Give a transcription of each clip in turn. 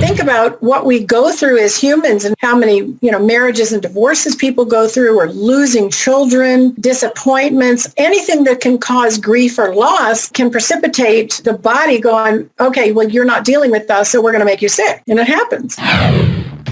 think about what we go through as humans and how many, marriages and divorces people go through, or losing children, disappointments, anything that can cause grief or loss can precipitate the body going, okay, well, you're not dealing with us, so we're going to make you sick. And it happens.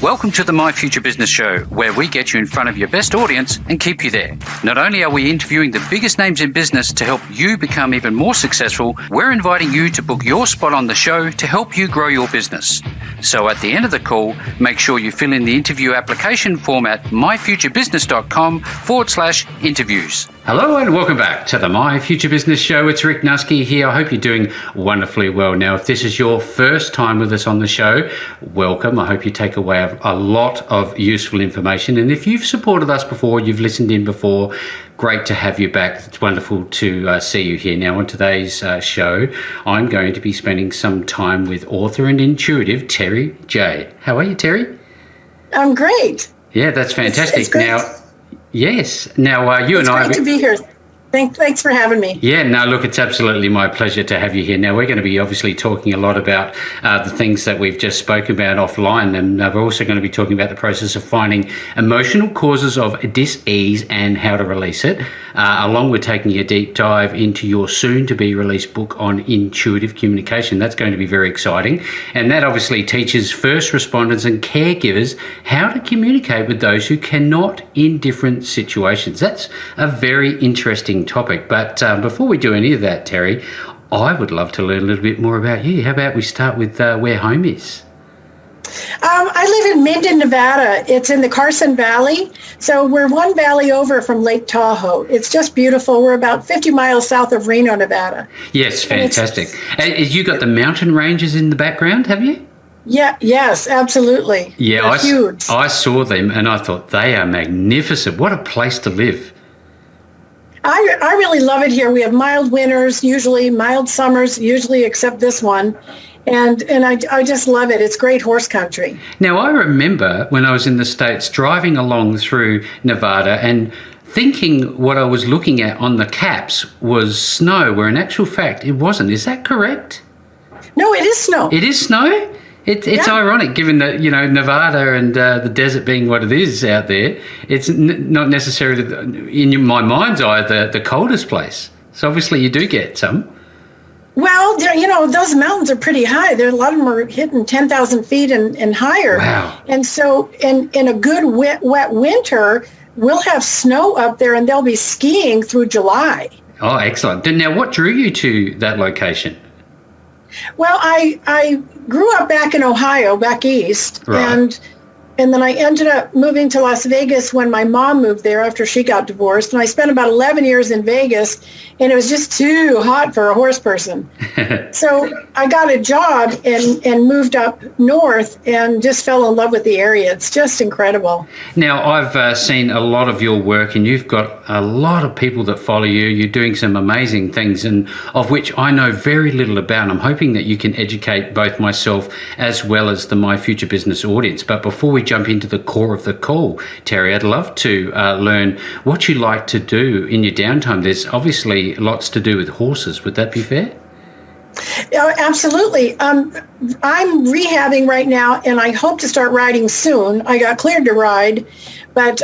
Welcome to the My Future Business Show, where we get you in front of your best audience and keep you there. Not only are we interviewing the biggest names in business to help you become even more successful, we're inviting you to book your spot on the show to help you grow your business. So at the end of the call, make sure you fill in the interview application form at myfuturebusiness.com/interviews. Hello and welcome back to the My Future Business Show. It's Rick Nuske here. I hope you're doing wonderfully well. Now, if this is your first time with us on the show, welcome. I hope you take away a lot of useful information. And if you've supported us before, you've listened in before, great to have you back. It's wonderful to see you here. Now, on today's show, I'm going to be spending some time with author and intuitive Terri Jay. How are you, Terri? I'm great. Yeah, that's fantastic. It's great. Now, yes. Now, you and I... It's great to be here. Thanks for having me. Yeah, no, look, it's absolutely my pleasure to have you here. Now, we're going to be obviously talking a lot about the things that we've just spoken about offline, and we're also going to be talking about the process of finding emotional causes of dis-ease and how to release it, along with taking a deep dive into your soon-to-be-released book on intuitive communication. That's going to be very exciting, and that obviously teaches first responders and caregivers how to communicate with those who cannot in different situations. That's a very interesting topic. But before we do any of that, Terri, I would love to learn a little bit more about you. How about we start with where home is? I live in Minden, Nevada. It's in the Carson Valley. So we're one valley over from Lake Tahoe. It's just beautiful. We're about 50 miles south of Reno, Nevada. Yes, fantastic. You got the mountain ranges in the background, have you? Yeah, yes, absolutely. Yeah, huge. I saw them and I thought they are magnificent. What a place to live. I really love it here. We have mild winters, usually mild summers, usually except this one. And I just love it. It's great horse country. Now, I remember when I was in the States driving along through Nevada and thinking what I was looking at on the caps was snow, where in actual fact it wasn't. Is that correct? No, it is snow. It is snow? It's ironic, given that, Nevada and the desert being what it is out there, it's not necessarily, in my mind's eye, the coldest place. So obviously you do get some. Well, those mountains are pretty high. A lot of them are hitting 10,000 feet and higher. Wow. And so in a good wet winter, we'll have snow up there and they'll be skiing through July. Oh, excellent. Now, what drew you to that location? Well, I grew up back in Ohio, back east, right. And then I ended up moving to Las Vegas when my mom moved there after she got divorced. And I spent about 11 years in Vegas, and it was just too hot for a horse person. So I got a job and moved up north and just fell in love with the area. It's just incredible. Now, I've seen a lot of your work, and you've got a lot of people that follow you. You're doing some amazing things, and of which I know very little about. I'm hoping that you can educate both myself as well as the My Future Business audience. But before we jump into the core of the call, Terri, I'd love to learn what you like to do in your downtime. There's obviously lots to do with horses. Would that be fair? Absolutely. I'm rehabbing right now, and I hope to start riding soon. I got cleared to ride, but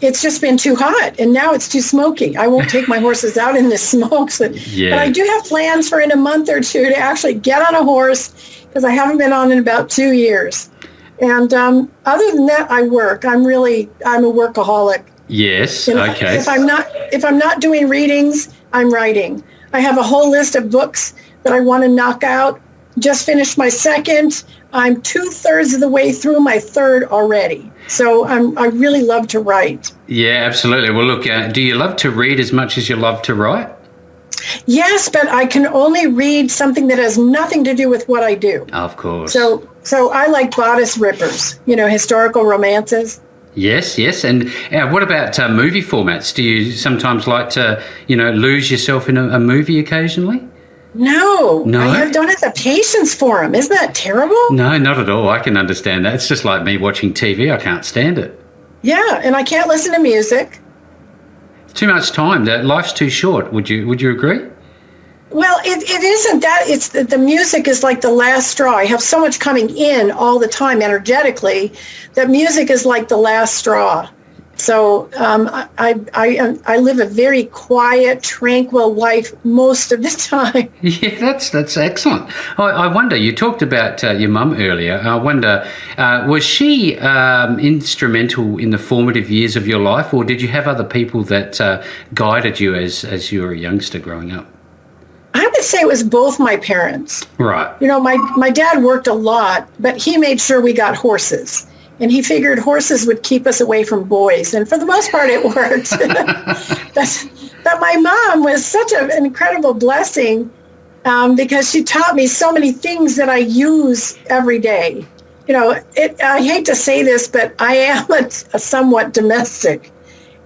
it's just been too hot, and now it's too smoky. I won't take my horses out in the smoke. Yeah. But I do have plans for in a month or two to actually get on a horse, because I haven't been on in about 2 years. And other than that, I work. I'm a workaholic. Yes. And okay. If I'm not doing readings, I'm writing. I have a whole list of books that I want to knock out. Just finished my second. I'm 2/3 of the way through my third already. So I really love to write. Yeah, absolutely. Well, look, do you love to read as much as you love to write? Yes, but I can only read something that has nothing to do with what I do. Of course. So I like bodice rippers, historical romances. Yes. And what about movie formats? Do you sometimes like to, lose yourself in a movie occasionally? No. I don't have the patience for them. Isn't that terrible? No, not at all. I can understand that. It's just like me watching TV. I can't stand it. Yeah, and I can't listen to music. It's too much time. Life's too short. Would you agree? Well, it isn't that. It's the music is like the last straw. I have so much coming in all the time energetically that music is like the last straw. So I live a very quiet, tranquil life most of the time. Yeah, that's excellent. I wonder, you talked about your mum earlier. I wonder, was she instrumental in the formative years of your life, or did you have other people that guided you as you were a youngster growing up? I would say it was both my parents. Right. You know, my dad worked a lot, but he made sure we got horses. And he figured horses would keep us away from boys. And for the most part, it worked. But my mom was such an incredible blessing because she taught me so many things that I use every day. You know, I hate to say this, but I am a somewhat domestic.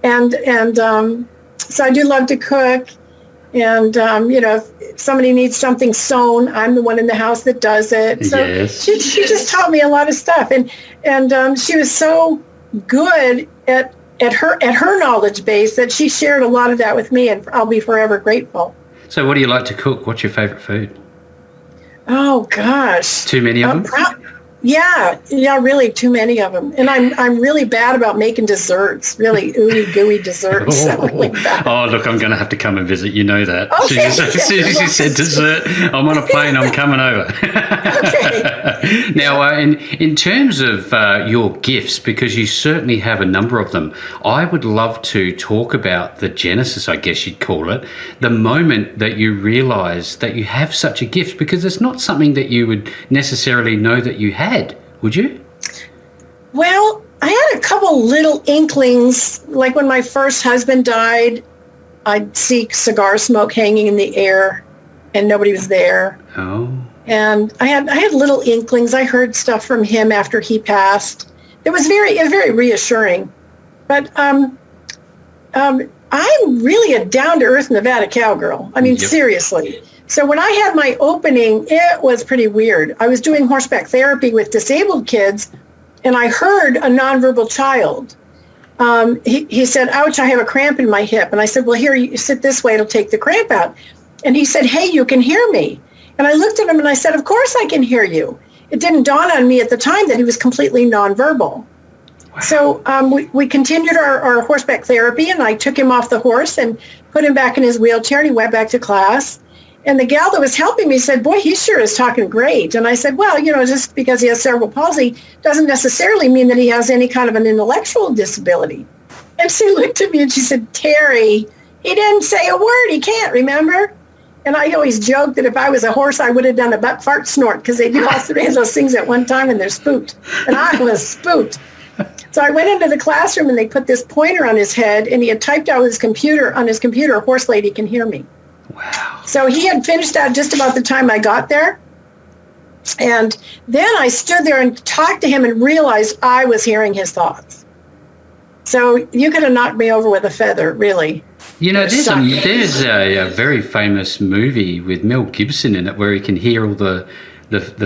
And so I do love to cook. And, you know, if somebody needs something sewn, I'm the one in the house that does it. So yes. she just taught me a lot of stuff. And she was so good at her knowledge base that she shared a lot of that with me, and I'll be forever grateful. So what do you like to cook? What's your favorite food? Oh, gosh. Too many of them? Yeah, really too many of them. And I'm really bad about making desserts, really ooey gooey desserts. Oh, really bad. Oh, look, I'm going to have to come and visit. You know that. Okay. As soon as you said dessert, I'm on a plane, I'm coming over. Okay. Now, in terms of your gifts, because you certainly have a number of them, I would love to talk about the genesis, I guess you'd call it, the moment that you realise that you have such a gift, because it's not something that you would necessarily know that you had. Would you? Well, I had a couple little inklings. Like when my first husband died, I'd see cigar smoke hanging in the air and nobody was there. Oh. And I had little inklings. I heard stuff from him after he passed. It was very reassuring. But I'm really a down-to-earth Nevada cowgirl. I mean, seriously. So when I had my opening, it was pretty weird. I was doing horseback therapy with disabled kids, and I heard a nonverbal child. He said, ouch, I have a cramp in my hip. And I said, well, here, you sit this way, it'll take the cramp out. And he said, hey, you can hear me. And I looked at him and I said, of course I can hear you. It didn't dawn on me at the time that he was completely nonverbal. Wow. So we continued our horseback therapy, and I took him off the horse and put him back in his wheelchair, and he went back to class. And the gal that was helping me said, boy, he sure is talking great. And I said, well, you know, just because he has cerebral palsy doesn't necessarily mean that he has any kind of an intellectual disability. And she looked at me and she said, Terry, he didn't say a word. He can't, remember? And I always joke that if I was a horse, I would have done a butt fart snort, because they do all three of those things at one time and they're spooked. And I was spooked. So I went into the classroom and they put this pointer on his head, and he had typed out on his computer, horse lady can hear me. Wow. So he had finished that just about the time I got there. And then I stood there and talked to him and realized I was hearing his thoughts. So you could have knocked me over with a feather, really. You know, there's a very famous movie with Mel Gibson in it where he can hear all the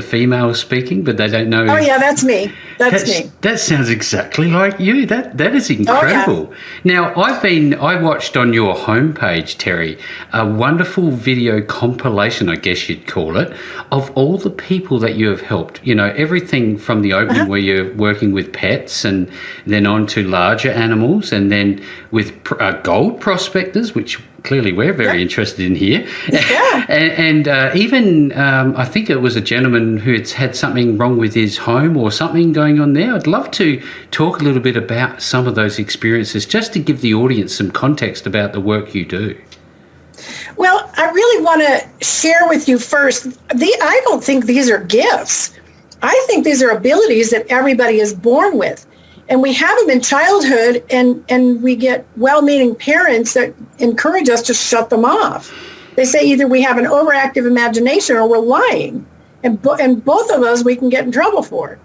females speaking, but they don't know. Oh, yeah, that's me. That's me. That sounds exactly like you. That is incredible. Oh, yeah. Now, I watched on your homepage, Terri, a wonderful video compilation, I guess you'd call it, of all the people that you have helped. You know, everything from the opening where you're working with pets, and then on to larger animals, and then with gold prospectors, which clearly we're very interested in here. Yeah. and even I think it was a gentleman who had something wrong with his home or something going on there. I'd love to talk a little bit about some of those experiences, just to give the audience some context about the work you do. Well, I really want to share with you first, I don't think these are gifts. I think these are abilities that everybody is born with. And we have them in childhood, and we get well-meaning parents that encourage us to shut them off. They say either we have an overactive imagination or we're lying. And both of those we can get in trouble for.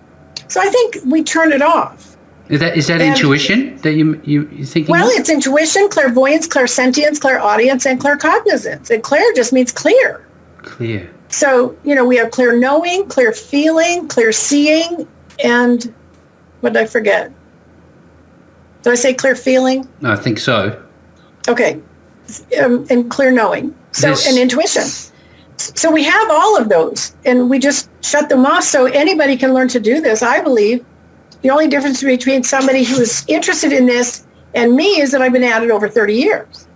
So I think we turn it off. Is that intuition that you're thinking? Well, it's intuition, clairvoyance, clairsentience, clairaudience, and claircognizance. And clair just means clear. Clear. So, you know, we have clear knowing, clear feeling, clear seeing, and what did I forget? Did I say clear feeling? I think so. Okay. And clear knowing. So, and intuition. So we have all of those, and we just shut them off so anybody can learn to do this. I believe the only difference between somebody who is interested in this and me is that I've been at it over 30 years.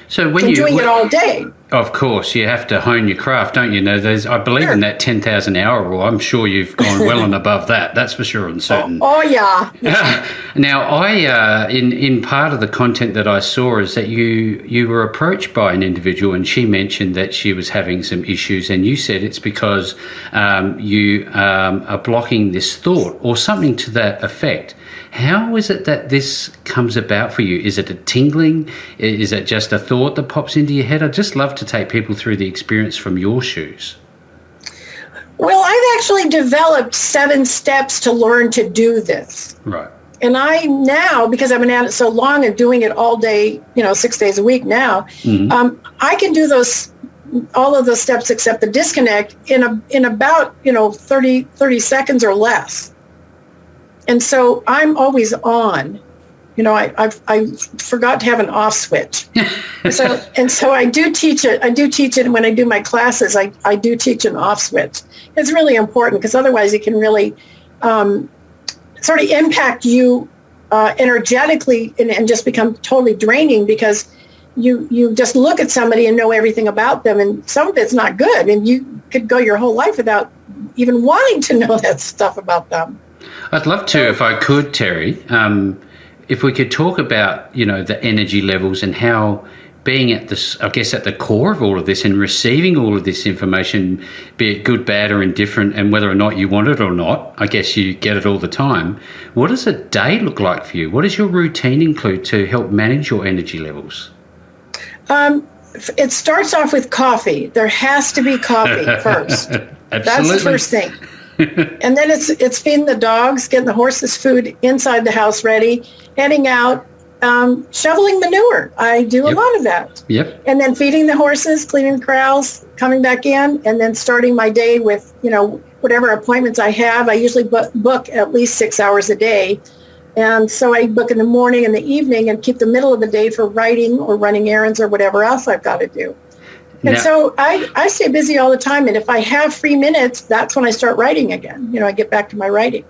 So when you're doing it all day. Of course, you have to hone your craft, don't you? Know, I believe in that 10,000 hour rule. I'm sure you've gone well and above that. That's for sure and certain. Oh yeah. Now, in part of the content that I saw is that you were approached by an individual, and she mentioned that she was having some issues, and you said it's because you are blocking this thought or something to that effect. How is it that this comes about for you? Is it a tingling? Is it just a thought that pops into your head? I'd just love to take people through the experience from your shoes. Well, I've actually developed 7 steps to learn to do this. Right. And I now, because I've been at it so long and doing it all day, 6 days a week now, I can do all of those steps except the disconnect in about 30 seconds or less. And so I'm always on. I forgot to have an off switch. So I do teach it. And when I do my classes, I do teach an off switch. It's really important because otherwise it can really sort of impact you energetically and just become totally draining because you just look at somebody and know everything about them. And some of it's not good. And you could go your whole life without even wanting to know that stuff about them. I'd love to, if I could, Terri, if we could talk about, the energy levels and how being at this, I guess, at the core of all of this and receiving all of this information, be it good, bad or indifferent, and whether or not you want it or not, I guess you get it all the time. What does a day look like for you? What does your routine include to help manage your energy levels? It starts off with coffee. There has to be coffee first. Absolutely. That's the first thing. And then it's feeding the dogs, getting the horses food inside the house ready, heading out, shoveling manure. I do a lot of that. Yep. And then feeding the horses, cleaning the corrals, coming back in, and then starting my day with, whatever appointments I have. I usually book at least 6 hours a day. And so I book in the morning and the evening and keep the middle of the day for writing or running errands or whatever else I've got to do. And so I stay busy all the time. And if I have free minutes, that's when I start writing again. I get back to my writing.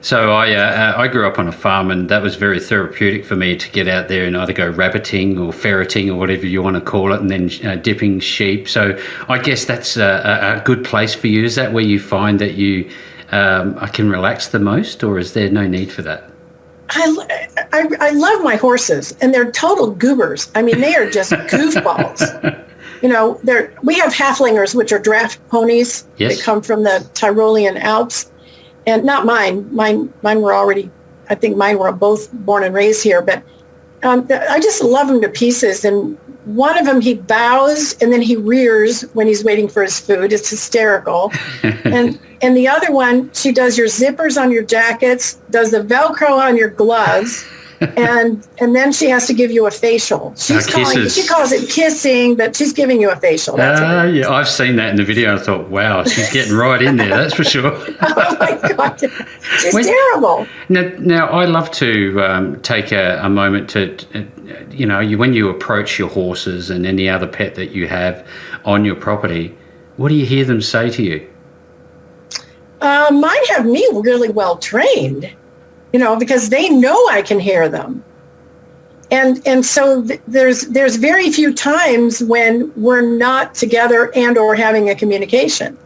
So I grew up on a farm, and that was very therapeutic for me to get out there and either go rabbiting or ferreting or whatever you want to call it, and then dipping sheep. So I guess that's a good place for you. Is that where you find that you can relax the most, or is there no need for that? I love my horses, and they're total goobers. I mean, they are just goofballs. We have halflingers, which are draft ponies. Yes. They come from the Tyrolean Alps, and not mine. Mine were both born and raised here. But I just love them to pieces. And one of them, he bows and then he rears when he's waiting for his food. It's hysterical. and the other one, she does your zippers on your jackets, does the Velcro on your gloves. and then she has to give you a facial. She calls it kissing, but she's giving you a facial. Yeah, I've seen that in the video. I thought, wow, she's getting right in there. That's for sure. Oh my God, she's terrible. Now, I love to take a moment to, when you approach your horses and any other pet that you have on your property, what do you hear them say to you? Mine have me really well trained. Because they know I can hear them. And so there's very few times when we're not together and or having a communication.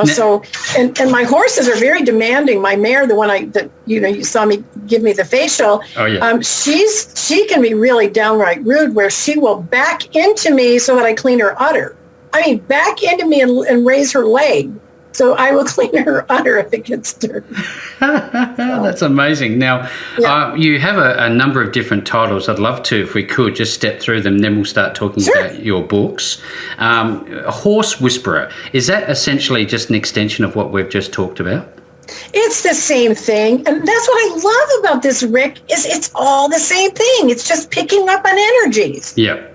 So, and my horses are very demanding. My mare, the one you saw me give me the facial. Oh, yeah. She can be really downright rude where she will back into me so that I clean her udder. I mean, back into me and raise her leg. So I will clean her udder if it gets dirty. That's amazing. Now, you have a number of different titles. I'd love to, if we could, just step through them. Then we'll start talking about your books. Horse Whisperer. Is that essentially just an extension of what we've just talked about? It's the same thing. And that's what I love about this, Rick, is it's all the same thing. It's just picking up on energies. Yeah.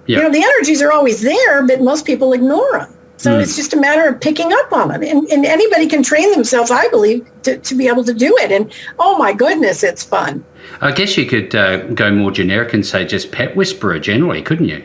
The energies are always there, but most people ignore them. So it's just a matter of picking up on it. And anybody can train themselves, I believe, to be able to do it. And, oh, my goodness, it's fun. I guess you could go more generic and say just pet whisperer generally, couldn't you?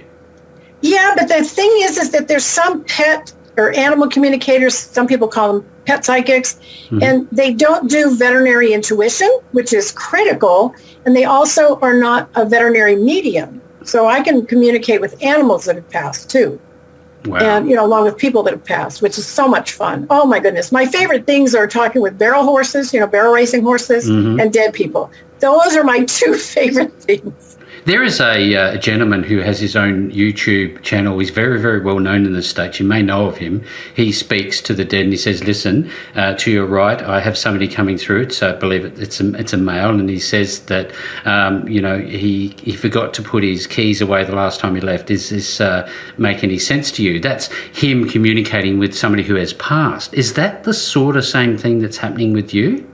Yeah, but the thing is that there's some pet or animal communicators, some people call them pet psychics, and they don't do veterinary intuition, which is critical, and they also are not a veterinary medium. So I can communicate with animals that have passed too. Wow. And, along with people that have passed, which is so much fun. Oh my goodness. My favorite things are talking with barrel horses, barrel racing horses, and dead people. Those are my two favorite things. There is a gentleman who has his own YouTube channel. He's very, very well known in the States. You may know of him. He speaks to the dead and he says, listen, to your right, I have somebody coming through. I believe it's a male. And he says that, he forgot to put his keys away the last time he left. Does this make any sense to you? That's him communicating with somebody who has passed. Is that the sort of same thing that's happening with you?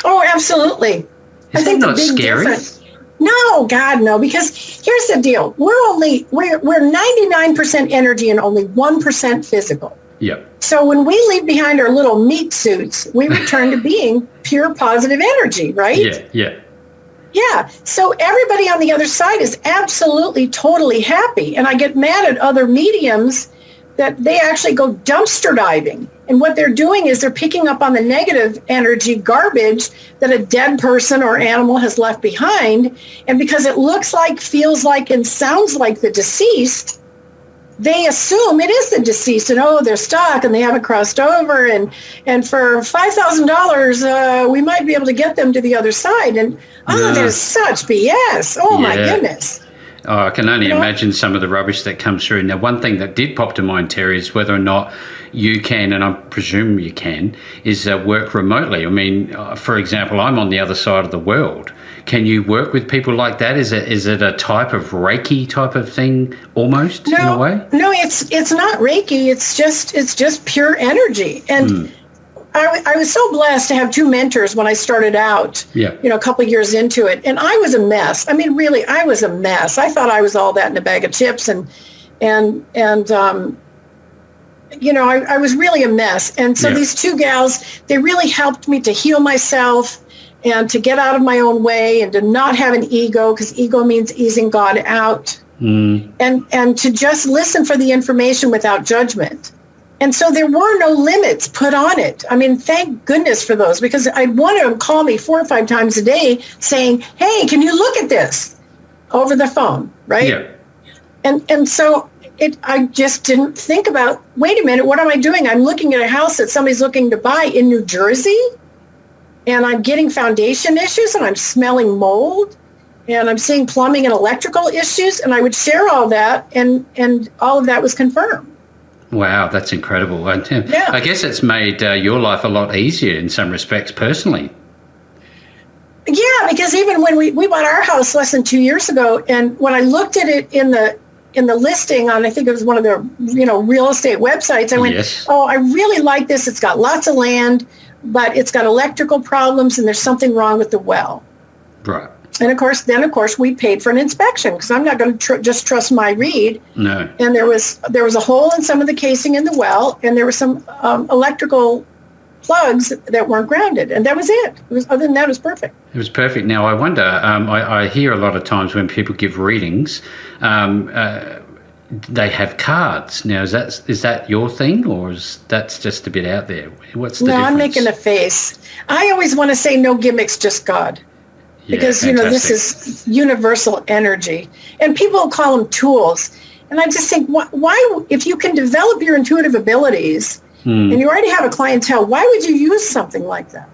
Oh, absolutely. Is that not scary? Difference. No, God, no, because here's the deal. We're 99% energy and only 1% physical. Yep. So when we leave behind our little meat suits, we return to being pure positive energy, right? Yeah. Yeah. So everybody on the other side is absolutely, totally happy. And I get mad at other mediums that they actually go dumpster diving. And what they're doing is they're picking up on the negative energy garbage that a dead person or animal has left behind. And because it looks like, feels like, and sounds like the deceased, they assume it is the deceased. And, they're stuck and they haven't crossed over. And for $5,000, we might be able to get them to the other side. And, there's such BS. Oh, my goodness. Oh, I can only imagine some of the rubbish that comes through. Now, one thing that did pop to mind, Terri, is whether or not you can, and I presume you can, is work remotely. I mean, for example, I'm on the other side of the world. Can you work with people like that? Is it a type of Reiki type of thing almost in a way? No, it's not Reiki. It's just pure energy. And I was so blessed to have two mentors when I started out, a couple of years into it. And I was a mess. I mean, really, I was a mess. I thought I was all that in a bag of chips. I was really a mess. And so these two gals, they really helped me to heal myself and to get out of my own way and to not have an ego, because ego means easing God out. And to just listen for the information without judgment. And so there were no limits put on it. I mean, thank goodness for those, because I'd want them to call me 4 or 5 times a day saying, hey, can you look at this over the phone, right? Yeah. And so I just didn't think about, wait a minute, what am I doing? I'm looking at a house that somebody's looking to buy in New Jersey, and I'm getting foundation issues, and I'm smelling mold, and I'm seeing plumbing and electrical issues, and I would share all that, and all of that was confirmed. Wow, that's incredible. I guess it's made your life a lot easier in some respects personally. Yeah, because even when we bought our house less than 2 years ago, and when I looked at it in the listing on, I think it was one of the real estate websites, I went, I really like this. It's got lots of land, but it's got electrical problems, and there's something wrong with the well. Right. And of course, we paid for an inspection, because I'm not going to just trust my read. No. And there was a hole in some of the casing in the well, and there were some electrical plugs that weren't grounded, and that was it. Other than that, it was perfect. It was perfect. Now, I wonder, I hear a lot of times when people give readings, they have cards. Now, is that your thing, or is that's just a bit out there? What's the difference? No, I'm making a face. I always want to say no gimmicks, just God. Because, this is universal energy. And people call them tools. And I just think, why if you can develop your intuitive abilities and you already have a clientele, why would you use something like that?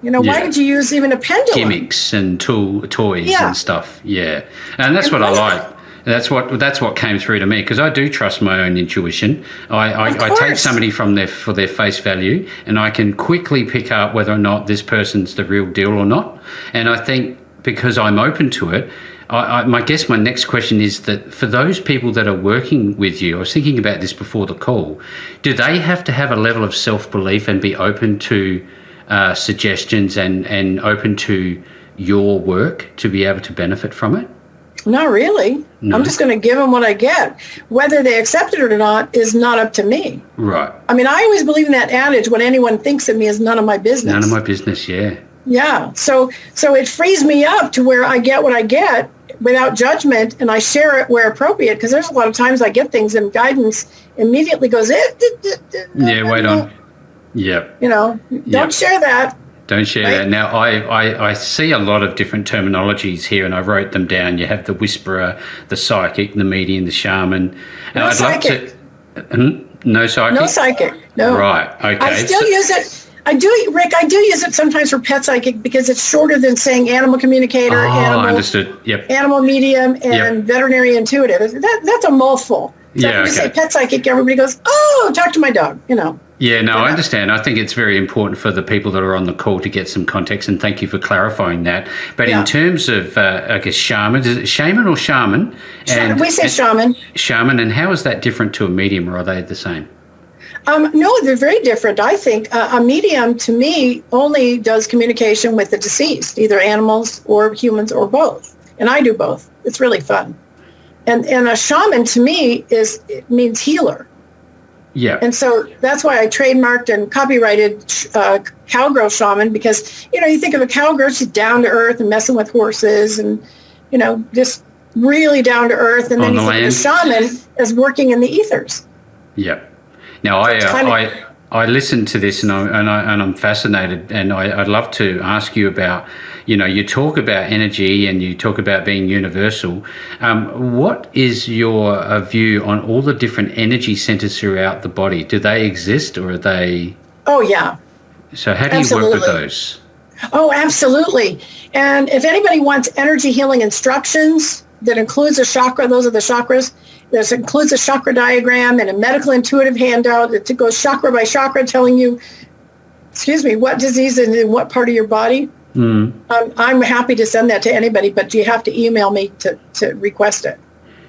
Why would you use even a pendulum? Gimmicks and toys and stuff. Yeah. And that's what I like. That's what came through to me, because I do trust my own intuition. I take somebody for their face value, and I can quickly pick up whether or not this person's the real deal or not. And I think because I'm open to it, my next question is that for those people that are working with you, I was thinking about this before the call, do they have to have a level of self-belief and be open to suggestions and open to your work to be able to benefit from it? Not really. No. I'm just going to give them what I get. Whether they accept it or not is not up to me. Right. I mean, I always believe in that adage, what anyone thinks of me is none of my business. None of my business, yeah. Yeah. So it frees me up to where I get what I get, without judgment, and I share it where appropriate, because there's a lot of times I get things and guidance immediately goes, wait on. Yep. Don't share that. Don't share right? that. Now, I see a lot of different terminologies here, and I wrote them down. You have the whisperer, the psychic, the medium, the shaman. And No psychic. No psychic? No psychic. No. Right. Okay. I still use it. I do, Rick. I do use it sometimes for pet psychic because it's shorter than saying animal communicator, understood. Yep. Animal medium, and veterinary intuitive. That's a mouthful. So when you say pet psychic, everybody goes, "Oh, talk to my dog." Yeah, no, I understand. I think it's very important for the people that are on the call to get some context, and thank you for clarifying that. But in terms of, I guess, shaman, is it shaman or shaman? We say shaman. Shaman, and how is that different to a medium, or are they the same? No, they're very different. I think a medium, to me, only does communication with the deceased, either animals or humans or both. And I do both. It's really fun. And a shaman, to me, it means healer. Yeah. And so that's why I trademarked and copyrighted Cowgirl Shaman, because, you think of a cowgirl, she's down to earth and messing with horses and, just really down to earth. And then you think of a shaman as working in the ethers. Yeah. Now, I listened to this and I'm fascinated, and I'd love to ask you about, you talk about energy and you talk about being universal. What is your view on all the different energy centers throughout the body? Do they exist, or are they? Oh, yeah. So how do you work with those? Oh, absolutely. And if anybody wants energy healing instructions, that includes a chakra, those are the chakras. This includes a chakra diagram and a medical intuitive handout that goes chakra by chakra, telling you, what disease is in what part of your body. I'm happy to send that to anybody, but you have to email me to request it.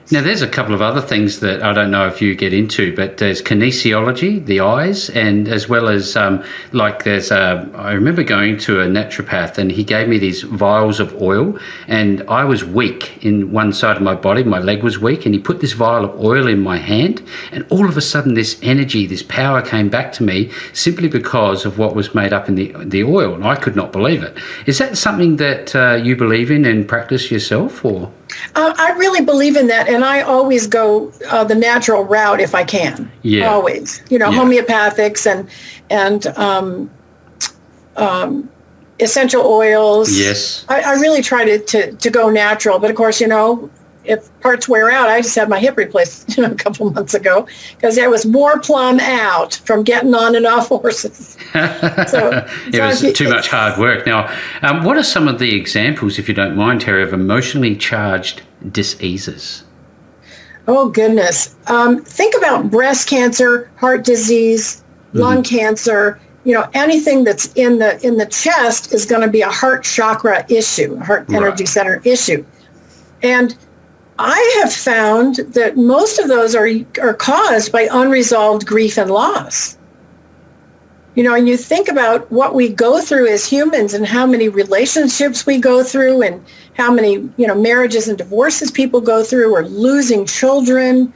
Now, there's a couple of other things that I don't know if you get into, but there's kinesiology, the eyes, and as well as I remember going to a naturopath, and he gave me these vials of oil, and I was weak in one side of my body. My leg was weak, and he put this vial of oil in my hand, and all of a sudden this energy, this power came back to me simply because of what was made up in the oil, and I could not believe it. Is that something that you believe in and practice yourself, or? I really believe in that, and I always go the natural route if I can. Yeah, always. Homeopathics and essential oils. Yes, I really try to go natural, but of course, if parts wear out, I just had my hip replaced a couple months ago because I was war plumb out from getting on and off horses. It was too much hard work. Now, what are some of the examples, if you don't mind, Terri, of emotionally charged diseases? Oh, goodness. Think about breast cancer, heart disease, lung cancer. Anything that's in the chest is going to be a heart chakra issue, a heart energy center issue. And I have found that most of those are caused by unresolved grief and loss. And you think about what we go through as humans and how many relationships we go through and how many, marriages and divorces people go through, or losing children,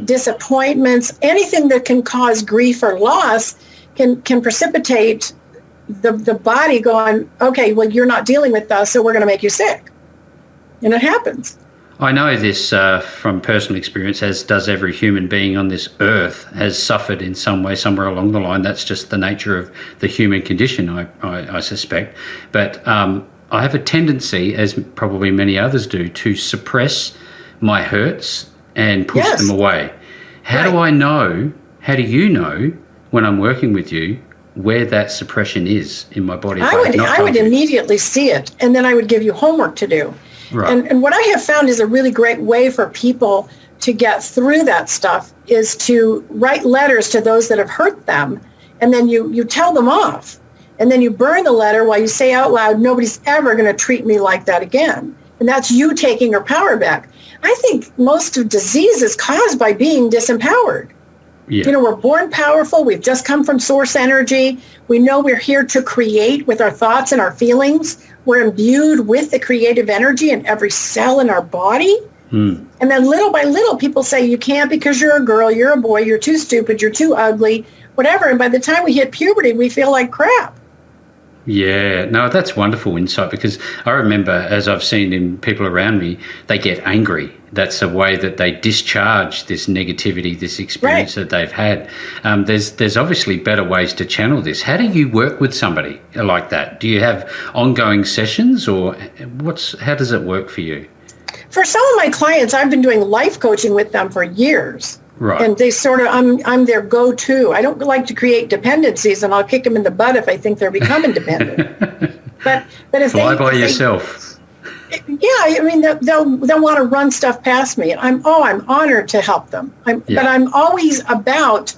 disappointments, anything that can cause grief or loss can precipitate the body going, okay, well, you're not dealing with us, so we're going to make you sick. And it happens. I know this from personal experience, as does every human being on this earth, has suffered in some way, somewhere along the line. That's just the nature of the human condition, I suspect. But I have a tendency, as probably many others do, to suppress my hurts and push them away. How do you know when I'm working with you where that suppression is in my body? I would immediately see it, and then I would give you homework to do. Right. And what I have found is a really great way for people to get through that stuff is to write letters to those that have hurt them, and then you tell them off. And then you burn the letter while you say out loud, nobody's ever going to treat me like that again. And that's you taking your power back. I think most of disease is caused by being disempowered. Yeah. We're born powerful. We've just come from source energy. We know we're here to create with our thoughts and our feelings. We're imbued with the creative energy in every cell in our body. And then little by little, people say, you can't because you're a girl, you're a boy, you're too stupid, you're too ugly, whatever. And by the time we hit puberty, we feel like crap. Yeah, no, that's wonderful insight, because I remember, as I've seen in people around me, they get angry. That's a way that they discharge this negativity, this experience that they've had. There's obviously better ways to channel this. How do you work with somebody like that? Do you have ongoing sessions, or how does it work for you? For some of my clients, I've been doing life coaching with them for years. Right. And they sort of, I'm their go-to. I don't like to create dependencies, and I'll kick them in the butt if I think they're becoming dependent. But if fly by yourself. I mean, they'll want to run stuff past me. I'm honored to help them. But I'm always about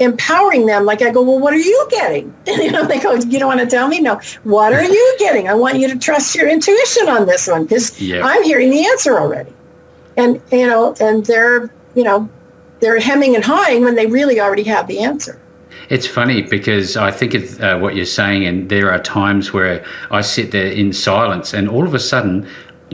empowering them. Like I go, well, what are you getting? And, they go, you don't want to tell me? No. What are you getting? I want you to trust your intuition on this one, because I'm hearing the answer already. And, and they're hemming and hawing when they really already have the answer. It's funny, because I think it's what you're saying, and there are times where I sit there in silence, and all of a sudden,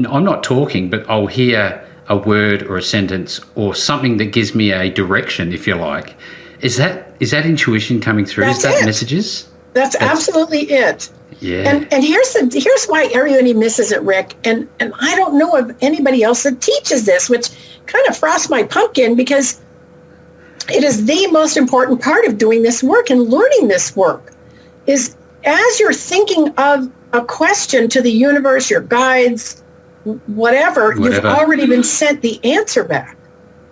I'm not talking, but I'll hear a word or a sentence or something that gives me a direction, if you like. Is that intuition coming through? That's is that it. Messages? That's absolutely it. Yeah. And here's why everybody misses it, Rick. And I don't know of anybody else that teaches this, which kind of frosts my pumpkin, because it is the most important part of doing this work and learning this work, is as you're thinking of a question to the universe, your guides, whatever, you've already been sent the answer back.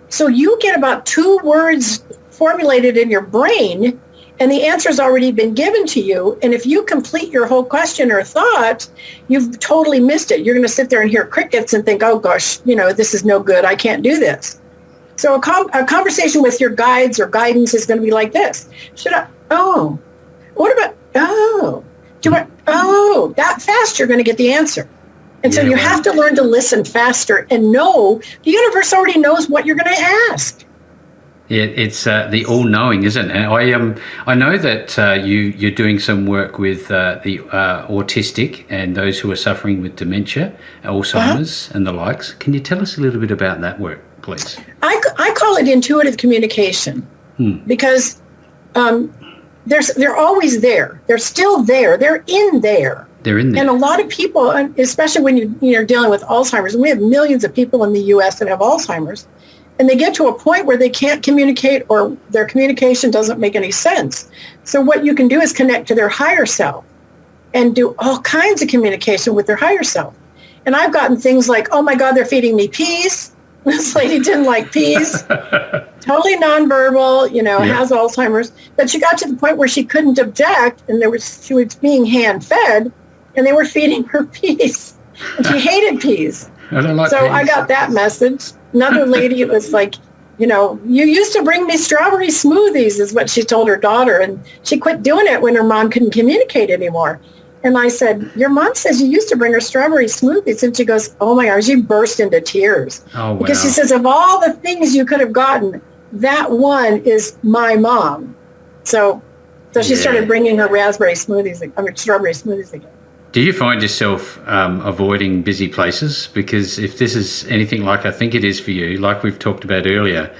So you get about 2 words formulated in your brain, and the answer's already been given to you. And if you complete your whole question or thought, you've totally missed it. You're going to sit there and hear crickets and think, oh gosh, this is no good. I can't do this. So a conversation with your guides or guidance is going to be like this. That fast, you're going to get the answer. And so you have to learn to listen faster and know the universe already knows what you're going to ask. Yeah, it's the all-knowing, isn't it? And I know that you're doing some work with the autistic and those who are suffering with dementia, Alzheimer's and the likes. Can you tell us a little bit about that work, please? I call it intuitive communication because they're always there. They're still there. They're in there. They're in there. And a lot of people, especially when you're dealing with Alzheimer's, and we have millions of people in the U.S. that have Alzheimer's, and they get to a point where they can't communicate, or their communication doesn't make any sense. So what you can do is connect to their higher self and do all kinds of communication with their higher self. And I've gotten things like, oh my God, they're feeding me peas. This lady didn't like peas. Totally nonverbal, has Alzheimer's. But she got to the point where she couldn't object, and she was being hand-fed, and they were feeding her peas. And she hated peas. I don't like so peas. I got that message. Another lady, it was like, you used to bring me strawberry smoothies, is what she told her daughter. And she quit doing it when her mom couldn't communicate anymore. And I said, your mom says you used to bring her strawberry smoothies. And she goes, oh my gosh, she burst into tears. Oh, wow. Because she says, of all the things you could have gotten, that one is my mom. So she started bringing her strawberry smoothies again. Do you find yourself avoiding busy places? Because if this is anything like I think it is for you, like we've talked about earlier,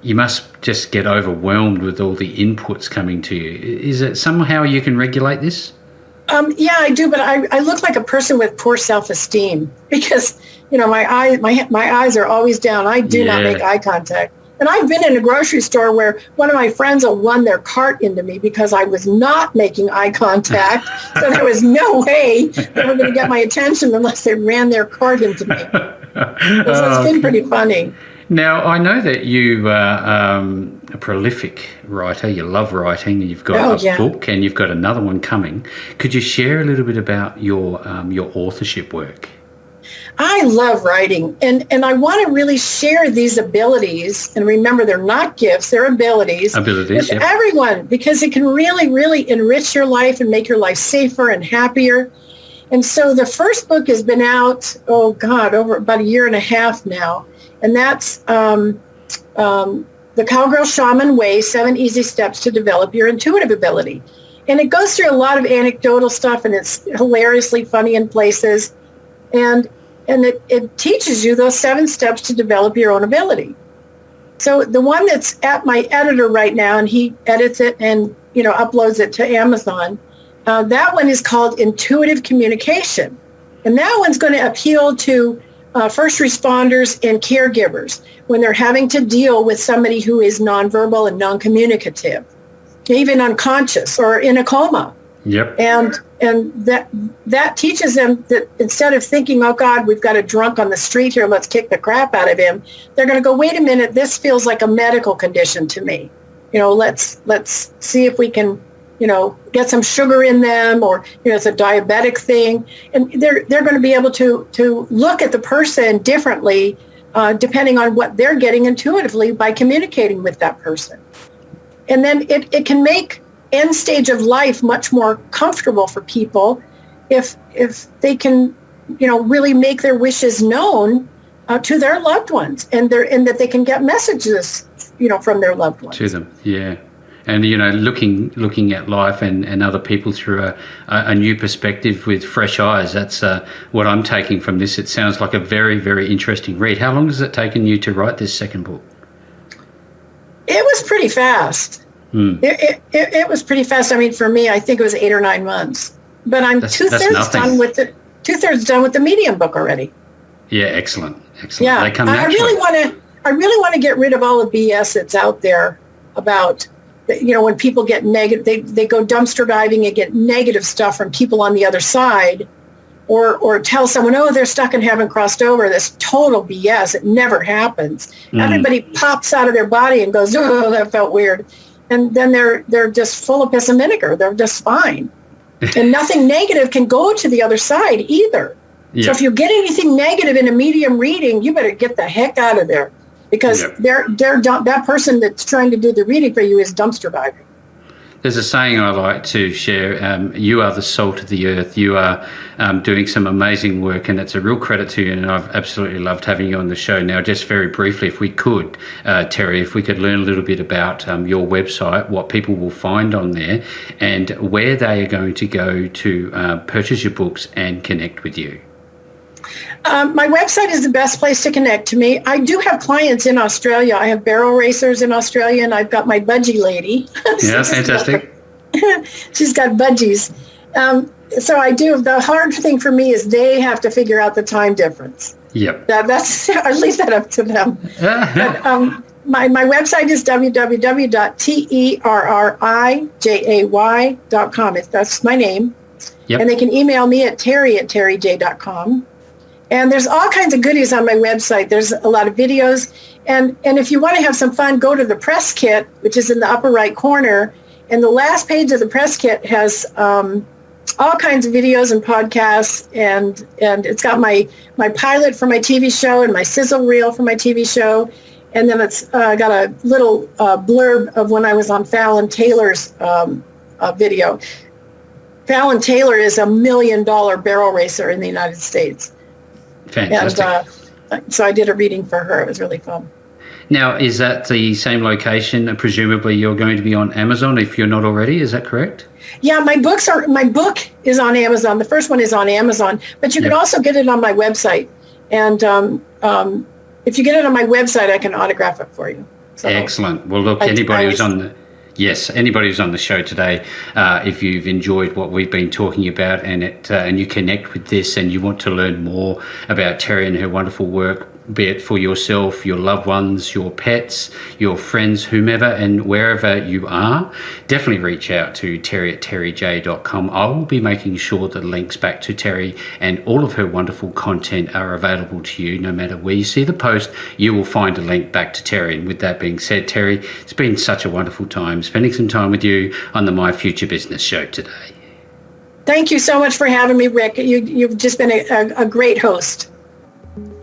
you must just get overwhelmed with all the inputs coming to you. Is it somehow you can regulate this? Yeah, I do, but I look like a person with poor self-esteem because, my eyes are always down. I do not make eye contact. And I've been in a grocery store where one of my friends will run their cart into me because I was not making eye contact. So there was no way they were going to get my attention unless they ran their cart into me. So it's been pretty funny. Now, I know that you are a prolific writer. You love writing. You've got a book and you've got another one coming. Could you share a little bit about your authorship work? I love writing, and I want to really share these abilities. And remember, they're not gifts, they're abilities with everyone, because it can really, really enrich your life and make your life safer and happier. And so the first book has been out, over about 1.5 years now. And that's The Cowgirl Shaman Way, 7 Easy Steps to Develop Your Intuitive Ability. And it goes through a lot of anecdotal stuff, and it's hilariously funny in places. And it teaches you those 7 steps to develop your own ability. So the one that's at my editor right now, and he edits it and, uploads it to Amazon, That one is called Intuitive Communication. And that one's going to appeal to first responders and caregivers when they're having to deal with somebody who is nonverbal and non-communicative, even unconscious or in a coma. Yep. And that teaches them that instead of thinking, oh God, we've got a drunk on the street here, let's kick the crap out of him, they're going to go, wait a minute, this feels like a medical condition to me. Let's see if we can, get some sugar in them, or it's a diabetic thing, and they're going to be able to look at the person differently, depending on what they're getting intuitively by communicating with that person. And then it can make end stage of life much more comfortable for people if they can, really make their wishes known to their loved ones, and that they can get messages, from their loved ones to them. Yeah. And, looking at life and other people through a new perspective with fresh eyes. That's what I'm taking from this. It sounds like a very, very interesting read. How long has it taken you to write this second book? It was pretty fast. It was pretty fast. I mean, for me, I think it was 8 or 9 months. But I'm two-thirds done with the medium book already. Yeah, excellent. Yeah, They come naturally. I really want to get rid of all the BS that's out there about, when people get negative, they go dumpster diving and get negative stuff from people on the other side, or tell someone, oh, they're stuck and haven't crossed over. That's total BS. It never happens. Everybody pops out of their body and goes, oh, that felt weird. And then they're just full of piss and vinegar. They're just fine. And nothing negative can go to the other side either. Yeah. So if you get anything negative in a medium reading, you better get the heck out of there, because that person that's trying to do the reading for you is dumpster diving. There's a saying I like to share. You are the salt of the earth. You are doing some amazing work, and it's a real credit to you. And I've absolutely loved having you on the show. Now, just very briefly, if we could, Terri, if we could learn a little bit about your website, what people will find on there, and where they are going to go to purchase your books and connect with you. My website is the best place to connect to me. I do have clients in Australia. I have barrel racers in Australia, and I've got my budgie lady. Yeah, fantastic. She's got budgies. So I do. The hard thing for me is they have to figure out the time difference. Yep. That's I leave that up to them. But, my website is www.terrijay.com. That's my name. Yep. And they can email me at terri@terrijay.com. And there's all kinds of goodies on my website. There's a lot of videos. And if you want to have some fun, go to the press kit, which is in the upper right corner. And the last page of the press kit has all kinds of videos and podcasts. And it's got my pilot for my TV show and my sizzle reel for my TV show. And then it's got a little blurb of when I was on Fallon Taylor's video. Fallon Taylor is $1 million barrel racer in the United States. Fantastic. And so I did a reading for her. It was really fun. Now, is that the same location? Presumably you're going to be on Amazon if you're not already. Is that correct? Yeah, my book is on Amazon. The first one is on Amazon, but you can also get it on my website. And if you get it on my website, I can autograph it for you. So excellent. Well, look, anybody who's on the show today, if you've enjoyed what we've been talking about and you connect with this and you want to learn more about Terri and her wonderful work, be it for yourself, your loved ones, your pets, your friends, whomever and wherever you are, definitely reach out to terri@terrijay.com. I will be making sure that links back to Terri and all of her wonderful content are available to you. No matter where you see the post, you will find a link back to Terri. And with that being said, Terri, it's been such a wonderful time spending some time with you on the My Future Business show today. Thank you so much for having me, Rick. You've just been a great host.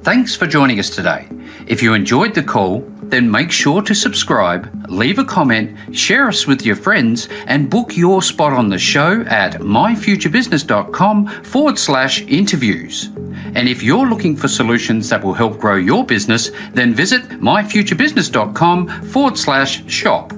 Thanks for joining us today. If you enjoyed the call, then make sure to subscribe, leave a comment, share us with your friends, and book your spot on the show at myfuturebusiness.com/interviews. And if you're looking for solutions that will help grow your business, then visit myfuturebusiness.com/shop.